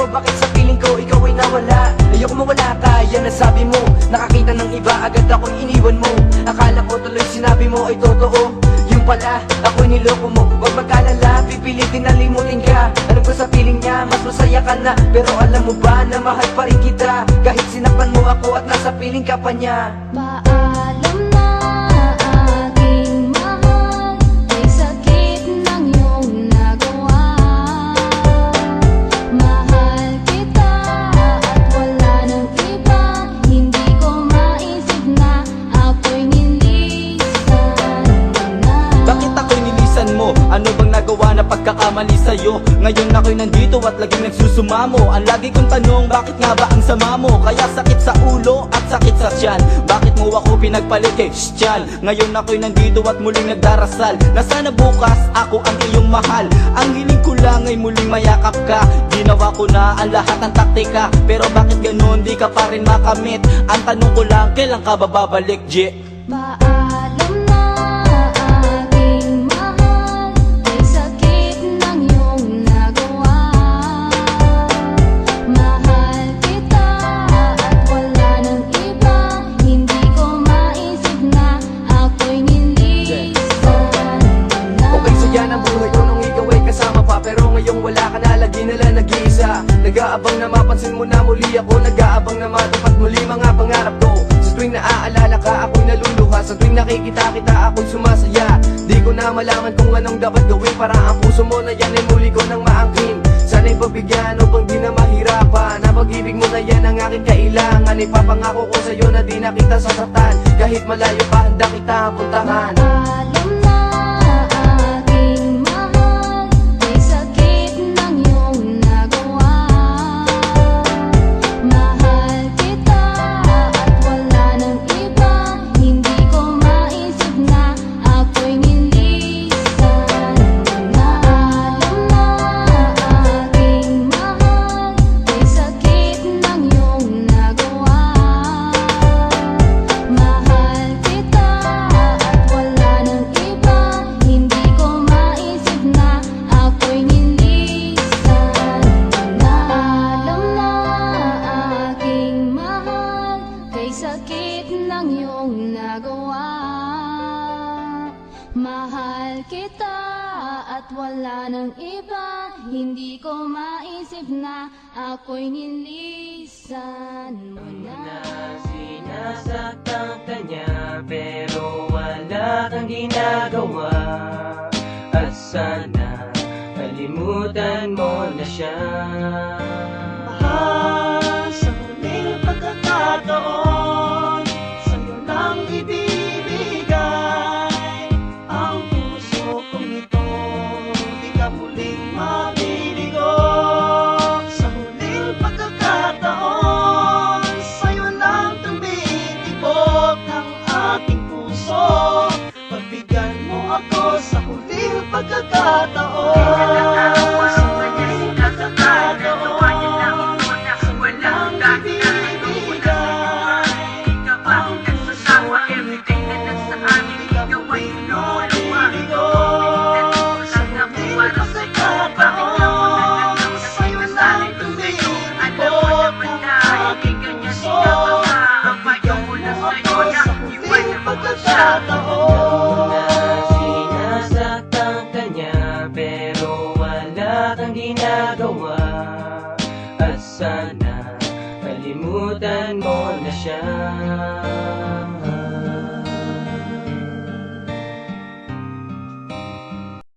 bakit sa piling ko ikaw ay nawala? Ayoko mawala ka, yan ang sabi mo. Nakakita ng iba, agad ako'y iniwan mo. Akala ko tuloy sinabi mo ay totoo, yung pala, ako'y niloko mo. Huwag mag-alala, pipilitin na limutin ka. Alam ko sa piling niya, mas masaya ka na. Pero alam mo ba na mahal pa rin kita, kahit sinaktan mo ako at nasa piling ka pa niya. Paalam na aking mahal, may sakit ng iyong nagawa. Mahal kita at wala nang iba, hindi ko maisip na ako'y nilisan na. Bakit ako'y nilisan mo? Ano bang nagawa na pagkakamali sa'yo? Ngayon ako'y nandito at laging nagsusumamo. Ang lagi kong tanong, bakit nga ba ang sama mo? Kaya sakit sa ulo at sakit sa tiyan. Bakit mo ako pinagpalit kay Tiyan? Ngayon ako'y nandito at muling nagdarasal na sana bukas ako ang iyong mahal. Ang hiling ko lang ay muling mayakap ka. Ginawa ko na ang lahat ng taktika, pero bakit ganun di ka pa rin makamit? Ang tanong ko lang, kailan ka ba babalik, G? Paalam na aking mahal, may sakit ng iyong nagawa. Mahal kita at wala nang iba, hindi ko maisip na ako'y nilisan na. Okay, saya ng buhay ko nung ikaw ay kasama pa, pero ngayong wala ka na, lagi na lang nag-iisa. Nag-aabang na mapansin mo na muli ako, nag-aabang na matupad muli mga pangarap ko. Sa tuwing naaalala ka, ako'y naluluha. Sa tuwing nakikita kita, ako'y sumasaya. Di ko na malaman kung anong dapat gawin para ang puso mo na yan ay muli ko nang maangkin. Sana'y pagbigyan upang di na mahirapan. Ang pag-ibig mo na yan ang aking kailangan. Ipapangako ko sa'yo na di na kita sasaktan. Kahit malayo pa, handa kita puntahan. Paalam na aking mahal, may sakit ng iyong nagawa. Mahal kita at wala nang iba, hindi ko maisip na ako'y nilisan na. Paalam na aking mahal, may sakit ng iyong nagawa. Mahal kita at wala nang iba, hindi ko maisip na ako'y nilisan na. Alam na aking mahal, kay sakit ng iyong nagawa. Mahal kita at wala nang iba, hindi ko maisip na ako'y nilisan mo na. Sinasaktan ka niya pero wala kang ginagawa. At sana kalimutan mo na siya. Mahal, sa huling pagkakataon, sa'yo lang ibibigay ang puso kong ito. Di ka muling mabibigo. Sa huling pagkakataon, sa'yo lang tumitibok ang aking puso. Pagbigyan mo ako sa huling pagkakataon. Sa huling pagkakataon, Sinasaktan ka niya pero wala kang ginagawa. At sana kalimutan mo na siya.